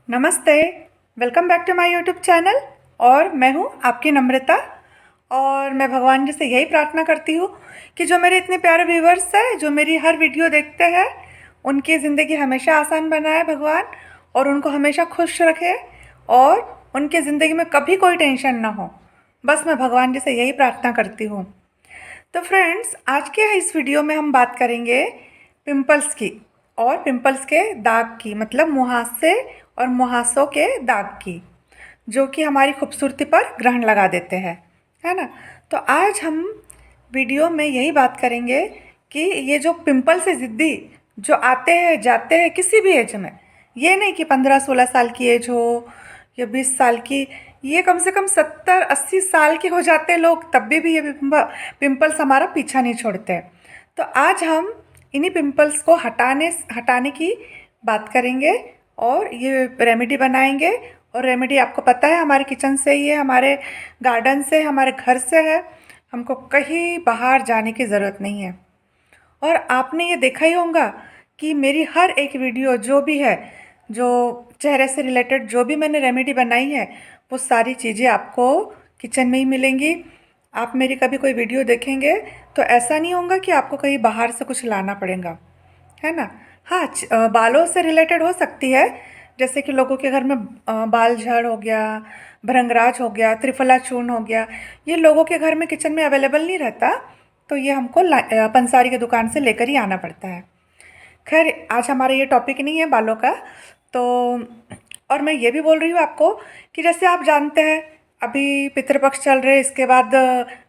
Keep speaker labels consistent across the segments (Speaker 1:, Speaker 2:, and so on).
Speaker 1: नमस्ते। Welcome back to my YouTube channel. और मैं हूँ आपकी नम्रता। और मैं भगवान जी से यही प्रार्थना करती हूँ कि जो मेरे इतने प्यारे व्यूवर्स हैं, जो मेरी हर वीडियो देखते हैं, उनकी ज़िंदगी हमेशा आसान बनाए भगवान, और उनको हमेशा खुश रखे, और उनकी ज़िंदगी में कभी कोई टेंशन ना हो। बस मैं भगवान जी से यही प्रार्थना करती हूँ। तो फ्रेंड्स, आज के इस वीडियो में हम बात करेंगे पिंपल्स की, और पिंपल्स के दाग की, मतलब मुहासे और मुहासों के दाग की, जो कि हमारी खूबसूरती पर ग्रहण लगा देते हैं, है ना। तो आज हम वीडियो में यही बात करेंगे कि ये जो पिंपल से ज़िद्दी जो आते हैं जाते हैं किसी भी एज में, ये नहीं कि 15-16 साल की एज हो या 20 साल की, ये कम से कम 70-80 साल के हो जाते हैं लोग, तब भी ये पिंपल्स हमारा पीछा नहीं छोड़ते हैं। तो आज हम इन्हीं पिंपल्स को हटाने की बात करेंगे, और ये रेमेडी बनाएंगे। और रेमेडी आपको पता है, हमारे किचन से ही है, हमारे गार्डन से, हमारे घर से है, हमको कहीं बाहर जाने की ज़रूरत नहीं है। और आपने ये देखा ही होगा कि मेरी हर एक वीडियो जो भी है, जो चेहरे से रिलेटेड जो भी मैंने रेमेडी बनाई है, वो सारी चीज़ें आपको किचन में ही मिलेंगी। आप मेरी कभी कोई वीडियो देखेंगे तो ऐसा नहीं होगा कि आपको कहीं बाहर से कुछ लाना पड़ेगा, है ना। हाँ, बालों से रिलेटेड हो सकती है, जैसे कि लोगों के घर में बाल झाड़ हो गया, भृंगराज हो गया, त्रिफला चूर्ण हो गया, ये लोगों के घर में किचन में अवेलेबल नहीं रहता, तो ये हमको पंसारी की दुकान से लेकर ही आना पड़ता है। खैर, आज हमारा ये टॉपिक नहीं है बालों का। तो और मैं ये भी बोल रही हूँ आपको कि जैसे आप जानते हैं, अभी पितृपक्ष चल रहे, इसके बाद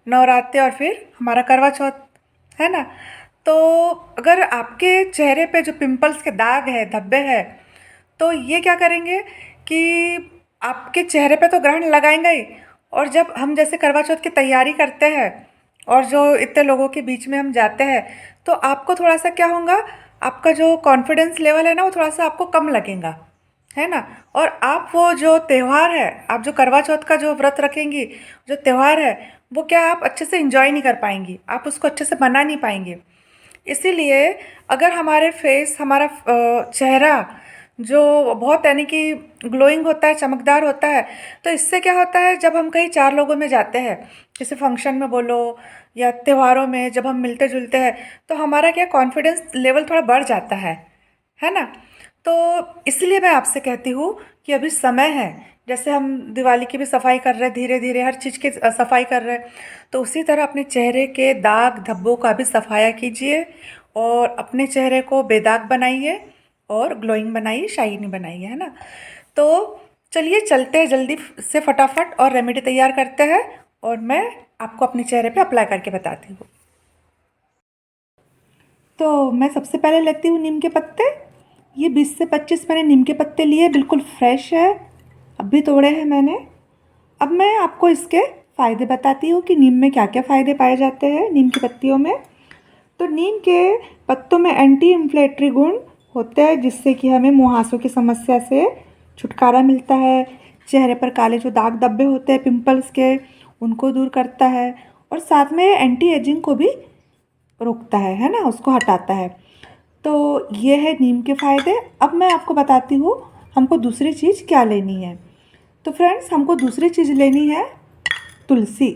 Speaker 1: नवरात्रि, और फिर हमारा करवा चौथ, है ना। तो अगर आपके चेहरे पे जो पिंपल्स के दाग है, धब्बे हैं, तो ये क्या करेंगे कि आपके चेहरे पे तो ग्रहण लगाएंगे ही, और जब हम जैसे करवा चौथ की तैयारी करते हैं और जो इतने लोगों के बीच में हम जाते हैं, तो आपको थोड़ा सा क्या होगा, आपका जो कॉन्फिडेंस लेवल है ना, वो थोड़ा सा आपको कम लगेगा, है ना। और आप वो जो त्यौहार है, आप जो करवा चौथ का जो व्रत रखेंगी, जो त्यौहार है, वो क्या आप अच्छे से इंजॉय नहीं कर पाएंगी, आप उसको अच्छे से मना नहीं पाएंगे। इसीलिए अगर हमारे फेस, हमारा चेहरा जो बहुत यानी कि ग्लोइंग होता है, चमकदार होता है, तो इससे क्या होता है, जब हम कहीं चार लोगों में जाते हैं, जैसे फंक्शन में बोलो या त्योहारों में, जब हम मिलते जुलते हैं, तो हमारा क्या कॉन्फिडेंस लेवल थोड़ा बढ़ जाता है ना। तो इसलिए मैं आपसे कहती हूँ कि अभी समय है, जैसे हम दिवाली की भी सफाई कर रहे हैं, धीरे धीरे हर चीज़ की सफाई कर रहे हैं, तो उसी तरह अपने चेहरे के दाग धब्बों का भी सफाया कीजिए, और अपने चेहरे को बेदाग बनाइए, और ग्लोइंग बनाइए, शाइनी बनाइए, है ना। तो चलिए चलते हैं जल्दी से फटाफट और रेमेडी तैयार करते हैं, और मैं आपको अपने चेहरे पे अप्लाई करके बताती हूँ। तो मैं सबसे पहले लेती हूँ नीम के पत्ते। ये 20 से 25 मैंने नीम के पत्ते लिए, बिल्कुल फ्रेश है, अभी तोड़े हैं मैंने। अब मैं आपको इसके फ़ायदे बताती हूँ कि नीम में क्या क्या फ़ायदे पाए जाते हैं, नीम की पत्तियों में। तो नीम के पत्तों में एंटी इन्फ्लेटरी गुण होते हैं, जिससे कि हमें मुहासों की समस्या से छुटकारा मिलता है। चेहरे पर काले जो दाग धब्बे होते हैं पिंपल्स के, उनको दूर करता है, और साथ में एंटी एजिंग को भी रोकता है ना, उसको हटाता है। तो ये है नीम के फ़ायदे। अब मैं आपको बताती हूँ हमको दूसरी चीज़ क्या लेनी है। तो फ्रेंड्स, हमको दूसरी चीज़ लेनी है तुलसी।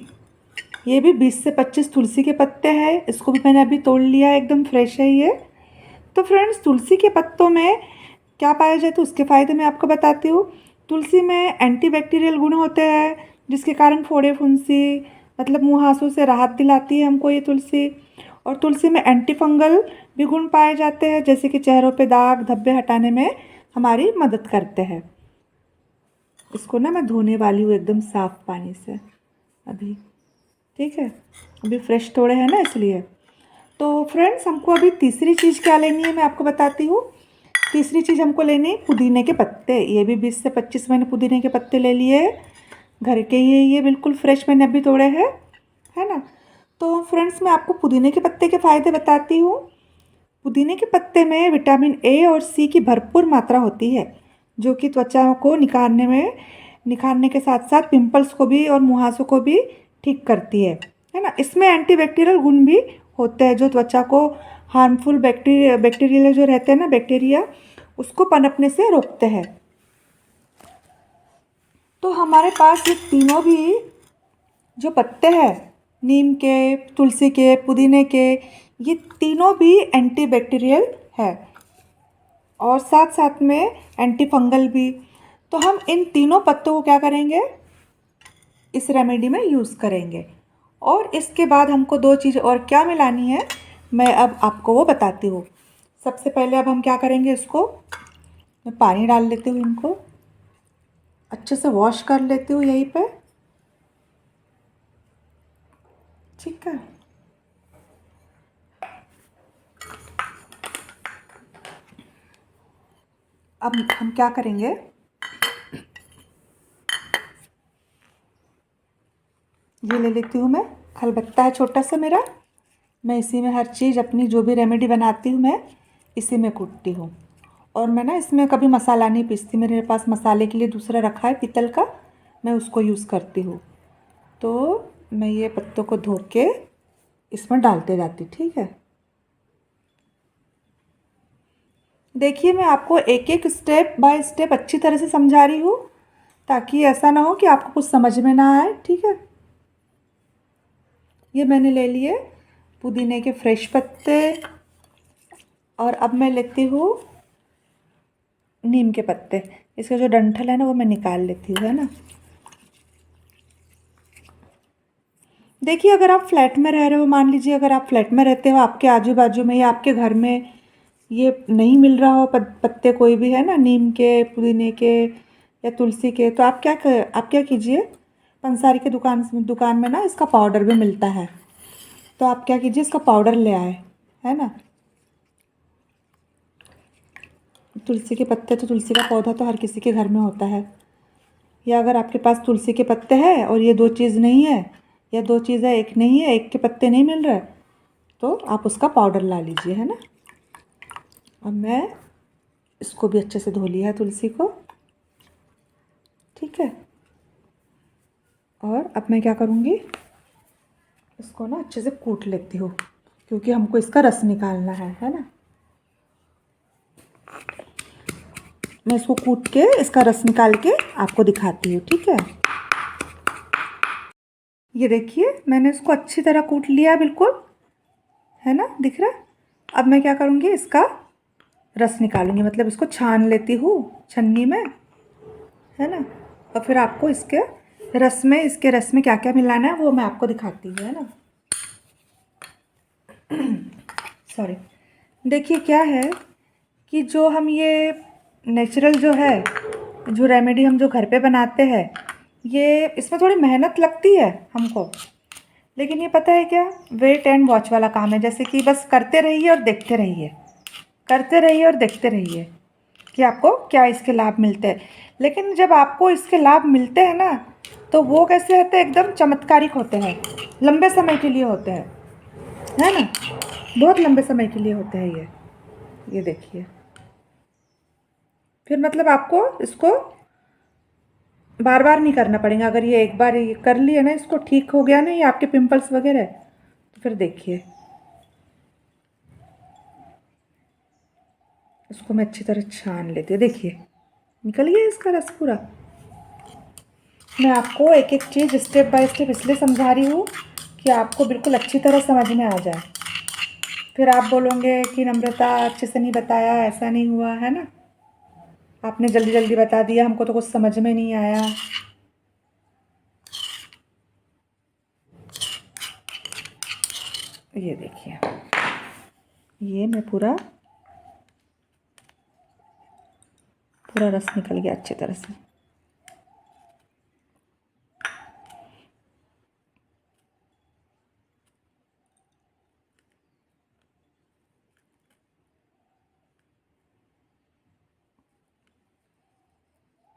Speaker 1: ये भी 20 से 25 तुलसी के पत्ते हैं, इसको भी मैंने अभी तोड़ लिया है, एकदम फ्रेश है ये। तो फ्रेंड्स, तुलसी के पत्तों में क्या पाया जाए, तो उसके फ़ायदे मैं आपको बताती हूँ। तुलसी में एंटीबैक्टीरियल गुण होते हैं, जिसके कारण फोड़े फुंसी, मतलब मुहासों से राहत दिलाती है हमको ये तुलसी। और तुलसी में एंटी फंगल भी गुण पाए जाते हैं, जैसे कि चेहरों पे दाग धब्बे हटाने में हमारी मदद करते हैं। इसको ना मैं धोने वाली हूँ एकदम साफ़ पानी से अभी, ठीक है, अभी फ्रेश तोड़े हैं ना, इसलिए। तो फ्रेंड्स, हमको अभी तीसरी चीज़ क्या लेनी है, मैं आपको बताती हूँ। तीसरी चीज़ हमको लेनी है पुदीने के पत्ते। ये भी 20 से 25 मैंने पुदीने के पत्ते ले लिए हैं, घर के ही ये बिल्कुल फ्रेश मैंने अभी तोड़े हैं, है ना। तो फ्रेंड्स, मैं आपको पुदीने के पत्ते के फ़ायदे बताती हूँ। पुदीने के पत्ते में विटामिन ए और सी की भरपूर मात्रा होती है, जो कि त्वचा को निखारने के साथ साथ पिंपल्स को भी और मुहासों को भी ठीक करती है ना। इसमें एंटीबैक्टीरियल गुण भी होते हैं, जो त्वचा को हार्मफुल बैक्टीरिया जो रहते हैं ना, बैक्टीरिया, उसको पनपने से रोकते हैं। तो हमारे पास ये तीनों भी जो पत्ते हैं, नीम के, तुलसी के, पुदीने के, ये तीनों भी एंटीबैक्टीरियल है और साथ साथ में एंटी फंगल भी। तो हम इन तीनों पत्तों को क्या करेंगे, इस रेमेडी में यूज़ करेंगे। और इसके बाद हमको दो चीज़ और क्या मिलानी है, मैं अब आपको वो बताती हूँ। सबसे पहले अब हम क्या करेंगे, इसको मैं पानी डाल लेती हूँ, इनको अच्छे से वॉश कर लेती हूँ यहीं पे, ठीक है। अब हम क्या करेंगे, ये ले लेती हूँ मैं, खलबत्ता है छोटा सा मेरा, मैं इसी में हर चीज़ अपनी जो भी रेमेडी बनाती हूँ मैं इसी में कूटती हूँ। और मैं ना इसमें कभी मसाला नहीं पीसती, मेरे पास मसाले के लिए दूसरा रखा है पीतल का, मैं उसको यूज़ करती हूँ। तो मैं ये पत्तों को धो के इसमें डालते जाती, ठीक है। देखिए मैं आपको एक एक स्टेप बाय स्टेप अच्छी तरह से समझा रही हूँ, ताकि ऐसा ना हो कि आपको कुछ समझ में ना आए, ठीक है। ये मैंने ले लिए पुदीने के फ्रेश पत्ते, और अब मैं लेती हूँ नीम के पत्ते। इसका जो डंठल है ना वो मैं निकाल लेती हूँ, है ना। देखिए अगर आप फ्लैट में रह रहे हो, मान लीजिए अगर आप फ्लैट में रहते हो, आपके आजू बाजू में या आपके घर में ये नहीं मिल रहा हो पत्ते कोई भी, है ना, नीम के, पुदीने के या तुलसी के, तो आप क्या कीजिए, पंसारी के दुकान में ना इसका पाउडर भी मिलता है, तो आप क्या कीजिए, इसका पाउडर ले आए, है ना। तुलसी के पत्ते, तो तुलसी का पौधा तो हर किसी के घर में होता है, या अगर आपके पास तुलसी के पत्ते हैं और ये दो चीज़ नहीं है, या दो चीज़ है एक नहीं है, एक के पत्ते नहीं मिल रहे, तो आप उसका पाउडर ला लीजिए, है ना। अब मैं इसको भी अच्छे से धो लिया है तुलसी को, ठीक है। और अब मैं क्या करूँगी, इसको ना अच्छे से कूट लेती हूँ, क्योंकि हमको इसका रस निकालना है ना। मैं इसको कूट के इसका रस निकाल के आपको दिखाती हूँ, ठीक है। ये देखिए मैंने इसको अच्छी तरह कूट लिया बिल्कुल, है ना, दिख रहा है। अब मैं क्या करूँगी, इसका रस निकालूंगी, मतलब इसको छान लेती हूँ छन्नी में, है ना। और फिर आपको इसके रस में क्या क्या मिलाना है वो मैं आपको दिखाती हूँ, है ना। सॉरी। देखिए क्या है कि जो हम ये नेचुरल जो है, जो रेमेडी हम जो घर पे बनाते हैं, ये इसमें थोड़ी मेहनत लगती है हमको, लेकिन ये पता है क्या, वेट एंड वॉच वाला काम है। जैसे कि बस करते रहिए और देखते रहिए, करते रहिए और देखते रहिए कि आपको क्या इसके लाभ मिलते हैं। लेकिन जब आपको इसके लाभ मिलते हैं ना, तो वो कैसे होते हैं, एकदम चमत्कारिक होते हैं, लंबे समय के लिए होते हैं, है ना, बहुत लंबे समय के लिए होते हैं ये देखिए। फिर मतलब आपको इसको बार बार नहीं करना पड़ेगा। अगर ये एक बार ये कर लिया ना, इसको ठीक हो गया ना ये आपके पिंपल्स वगैरह, तो फिर देखिए इसको मैं अच्छी तरह छान लेती हूँ, देखिए निकल गया इसका रस पूरा। मैं आपको एक एक चीज़ स्टेप बाय स्टेप इसलिए समझा रही हूँ कि आपको बिल्कुल अच्छी तरह समझ में आ जाए। फिर आप बोलोगे कि नम्रता अच्छे से नहीं बताया, ऐसा नहीं हुआ, है ना, आपने जल्दी जल्दी बता दिया, हमको तो कुछ समझ में नहीं आया। ये देखिए, ये मैं पूरा रस निकल गया अच्छी तरह से।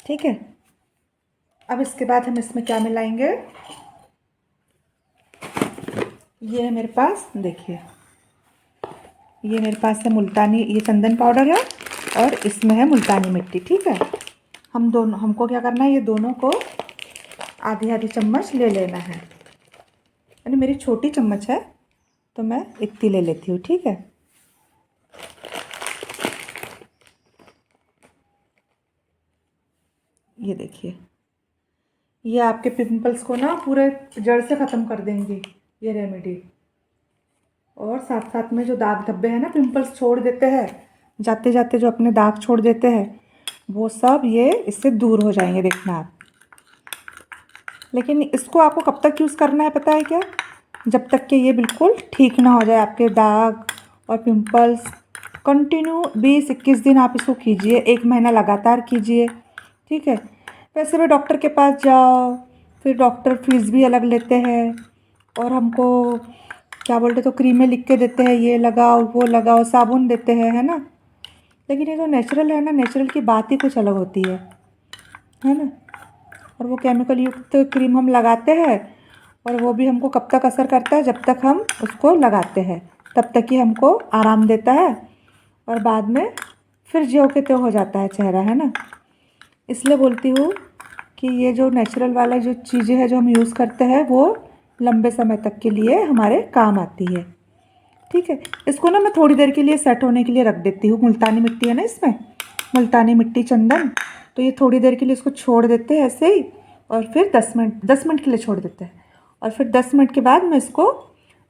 Speaker 1: ठीक है, अब इसके बाद हम इसमें क्या मिलाएंगे, ये है मेरे पास, देखिए ये मेरे पास है मुल्तानी, ये चंदन पाउडर है और इसमें है मुल्तानी मिट्टी, ठीक है। हमको क्या करना है, ये दोनों को आधी आधी चम्मच ले लेना है, यानी मेरी छोटी चम्मच है तो मैं इतनी ले लेती हूँ, ठीक है। ये देखिए ये आपके पिंपल्स को ना पूरे जड़ से ख़त्म कर देंगे ये रेमेडी। और साथ साथ में जो दाग धब्बे हैं ना, पिंपल्स छोड़ देते हैं जाते जाते, जो अपने दाग छोड़ देते हैं, वो सब ये इससे दूर हो जाएंगे, देखना आप। लेकिन इसको आपको कब तक यूज़ करना है पता है क्या? जब तक कि ये बिल्कुल ठीक ना हो जाए आपके दाग और पिंपल्स। कंटिन्यू 20-21 दिन आप इसको कीजिए, 1 महीना लगातार कीजिए, ठीक है। वैसे भी डॉक्टर के पास जाओ, फिर डॉक्टर फीस भी अलग लेते हैं, और हमको क्या बोलते तो क्रीमें लिख के देते हैं, ये लगाओ वो लगाओ, साबुन देते हैं, है ना। लेकिन ये जो नेचुरल है ना, नेचुरल की बात ही कुछ अलग होती है ना। और वो केमिकल युक्त क्रीम हम लगाते हैं, और वो भी हमको कब तक असर करता है? जब तक हम उसको लगाते हैं तब तक ही हमको आराम देता है, और बाद में फिर ज्यों के त्यों हो जाता है चेहरा, है ना। इसलिए बोलती हूँ कि ये जो नेचुरल वाला जो चीज़ें हैं जो हम यूज़ करते हैं, वो लंबे समय तक के लिए हमारे काम आती है, ठीक है। इसको ना मैं थोड़ी देर के लिए सेट होने के लिए रख देती हूँ। मुल्तानी मिट्टी है ना इसमें, मुल्तानी मिट्टी, चंदन, तो ये थोड़ी देर के लिए इसको छोड़ देते हैं ऐसे ही, और फिर 10 मिनट के लिए छोड़ देते हैं, और फिर 10 मिनट के बाद मैं इसको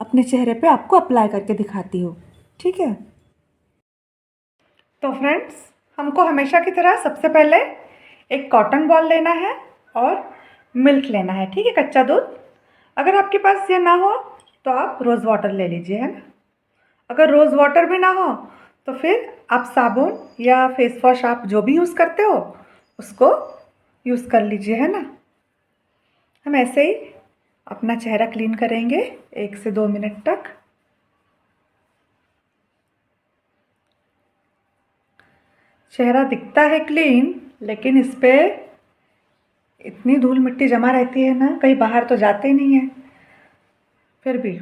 Speaker 1: अपने चेहरे पे आपको अप्लाई करके दिखाती हूँ, ठीक है। तो फ्रेंड्स, हमको हमेशा की तरह सबसे पहले एक कॉटन बॉल लेना है और मिल्क लेना है, ठीक है, कच्चा दूध। अगर आपके पास ये ना हो तो आप रोज़ वाटर ले लीजिए, है ना। अगर रोज़ वाटर भी ना हो तो फिर आप साबुन या फेस वॉश, आप जो भी यूज़ करते हो उसको यूज़ कर लीजिए, है ना। हम ऐसे ही अपना चेहरा क्लीन करेंगे 1 से 2 मिनट तक। चेहरा दिखता है क्लीन, लेकिन इस पे इतनी धूल मिट्टी जमा रहती है ना, कहीं बाहर तो जाते ही नहीं है फिर भी।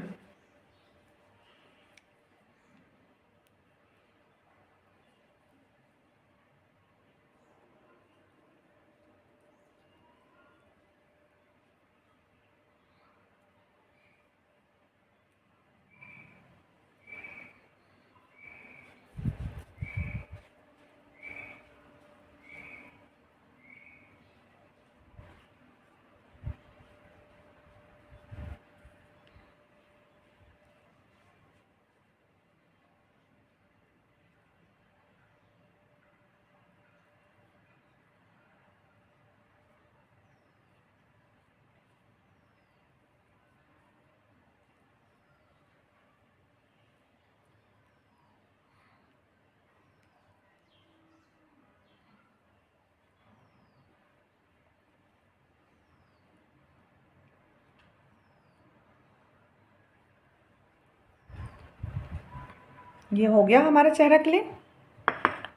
Speaker 1: ये हो गया हमारा चेहरा क्लीन।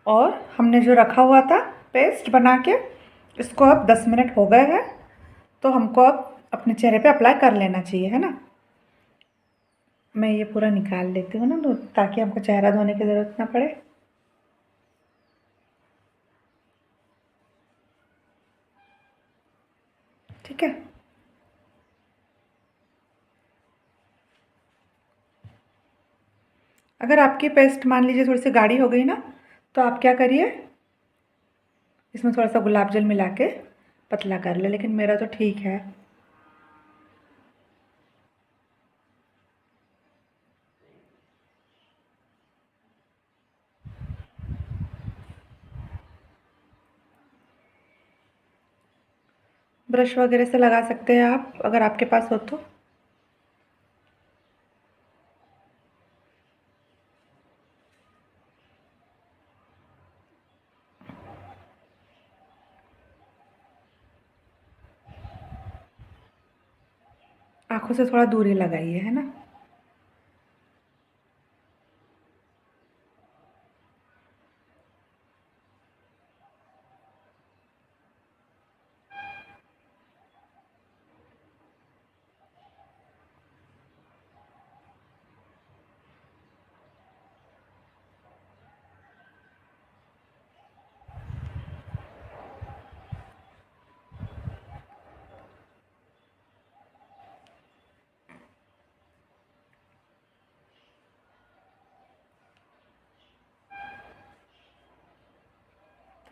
Speaker 1: और हमने जो रखा हुआ था पेस्ट बना के, इसको अब 10 मिनट हो गए हैं, तो हमको अब अपने चेहरे पे अप्लाई कर लेना चाहिए, है ना। मैं ये पूरा निकाल लेती हूँ ना दूध, ताकि हमको चेहरा धोने की ज़रूरत ना पड़े। ठीक है। अगर आपकी पेस्ट मान लीजिए थोड़ी सी गाढ़ी हो गई ना, तो आप क्या करिए, इसमें थोड़ा सा गुलाब जल मिला के पतला कर ले, लेकिन मेरा तो ठीक है। ब्रश वगैरह से लगा सकते हैं आप, अगर आपके पास हो तो। आँखों से थोड़ा दूर ही लगाइए, है ना।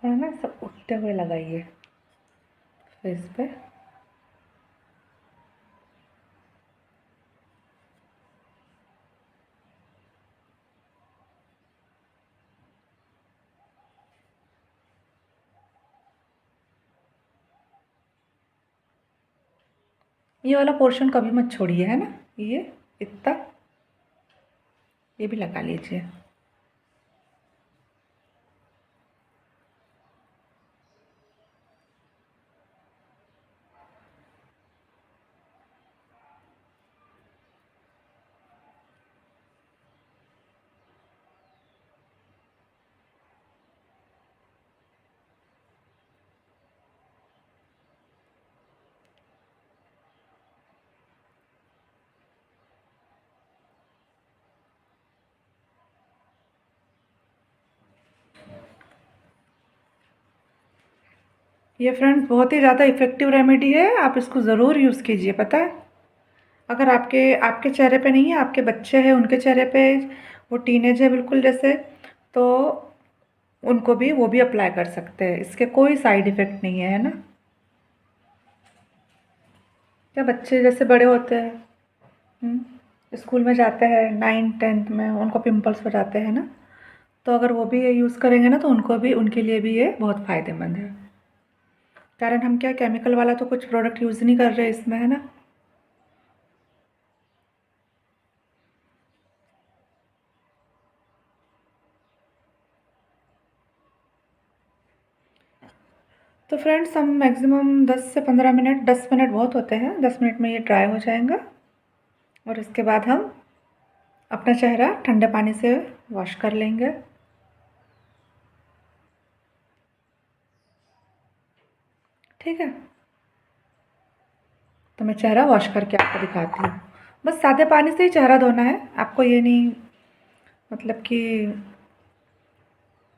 Speaker 1: थोड़ा ना सब उठते हुए लगाइए फेस पे। ये वाला पोर्शन कभी मत छोड़िए, है ना। ये इतना, ये भी लगा लीजिए। ये फ्रेंड्स बहुत ही ज़्यादा इफ़ेक्टिव रेमेडी है, आप इसको ज़रूर यूज़ कीजिए। पता है, अगर आपके आपके चेहरे पे नहीं है, आपके बच्चे हैं उनके चेहरे पे, वो टीनेज है बिल्कुल जैसे, तो उनको भी वो भी अप्लाई कर सकते हैं। इसके कोई साइड इफ़ेक्ट नहीं है ना। क्या बच्चे जैसे बड़े होते हैं, स्कूल में जाते हैं 9th-10th में, उनको पिंपल्स हो जाते हैं ना, तो अगर वो भी ये यूज़ करेंगे ना तो उनको भी, उनके लिए भी ये बहुत फ़ायदेमंद है। कारण हम क्या केमिकल वाला तो कुछ प्रोडक्ट यूज़ नहीं कर रहे इसमें, है ना। तो फ्रेंड्स हम मैक्सिमम 10 से 15 मिनट, 10 मिनट बहुत होते हैं, 10 मिनट में ये ड्राई हो जाएगा। और इसके बाद हम अपना चेहरा ठंडे पानी से वॉश कर लेंगे। ठीक है, तो मैं चेहरा वॉश करके आपको दिखाती हूँ। बस सादे पानी से ही चेहरा धोना है आपको, ये नहीं मतलब कि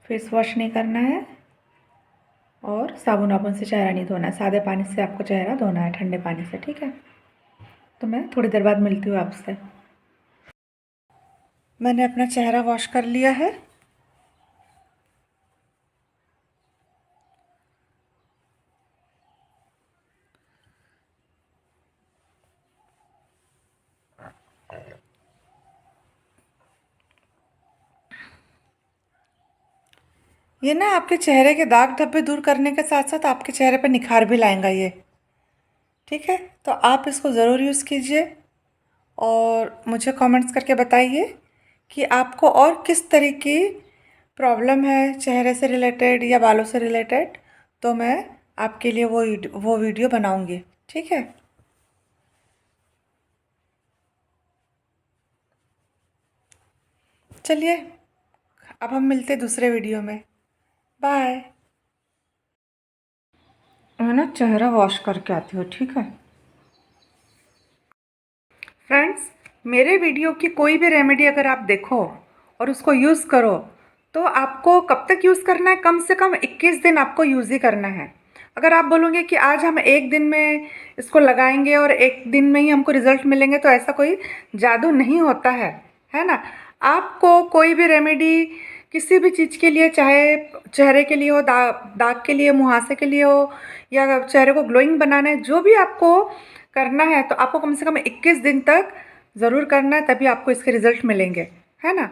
Speaker 1: फेस वॉश नहीं करना है और साबुन वाबुन से चेहरा नहीं धोना है। सादे पानी से आपको चेहरा धोना है, ठंडे पानी से। ठीक है, तो मैं थोड़ी देर बाद मिलती हूँ आपसे। मैंने अपना चेहरा वॉश कर लिया है। ये ना आपके चेहरे के दाग धब्बे दूर करने के साथ साथ आपके चेहरे पर निखार भी लाएगा ये। ठीक है, तो आप इसको ज़रूर यूज़ कीजिए और मुझे कमेंट्स करके बताइए कि आपको और किस तरह की प्रॉब्लम है चेहरे से रिलेटेड या बालों से रिलेटेड, तो मैं आपके लिए वो वीडियो बनाऊंगी। ठीक है, चलिए अब हम मिलते हैं दूसरे वीडियो में। बाय। मैं ना चेहरा वॉश करके आती हूँ। ठीक है फ्रेंड्स, मेरे वीडियो की कोई भी रेमेडी अगर आप देखो और उसको यूज़ करो, तो आपको कब तक यूज़ करना है, कम से कम 21 दिन आपको यूज़ ही करना है। अगर आप बोलोगे कि आज हम एक दिन में इसको लगाएंगे और एक दिन में ही हमको रिजल्ट मिलेंगे, तो ऐसा कोई जादू नहीं होता है ना। आपको कोई भी रेमेडी किसी भी चीज़ के लिए, चाहे चेहरे के लिए हो, दाग के लिए, मुहासे के लिए हो, या चेहरे को ग्लोइंग बनाना है, जो भी आपको करना है, तो आपको कम से कम 21 दिन तक ज़रूर करना है, तभी आपको इसके रिज़ल्ट मिलेंगे, है ना।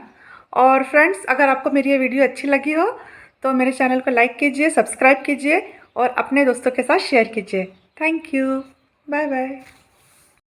Speaker 1: और फ्रेंड्स, अगर आपको मेरी ये वीडियो अच्छी लगी हो तो मेरे चैनल को लाइक कीजिए, सब्सक्राइब कीजिए और अपने दोस्तों के साथ शेयर कीजिए। Thank you, bye bye.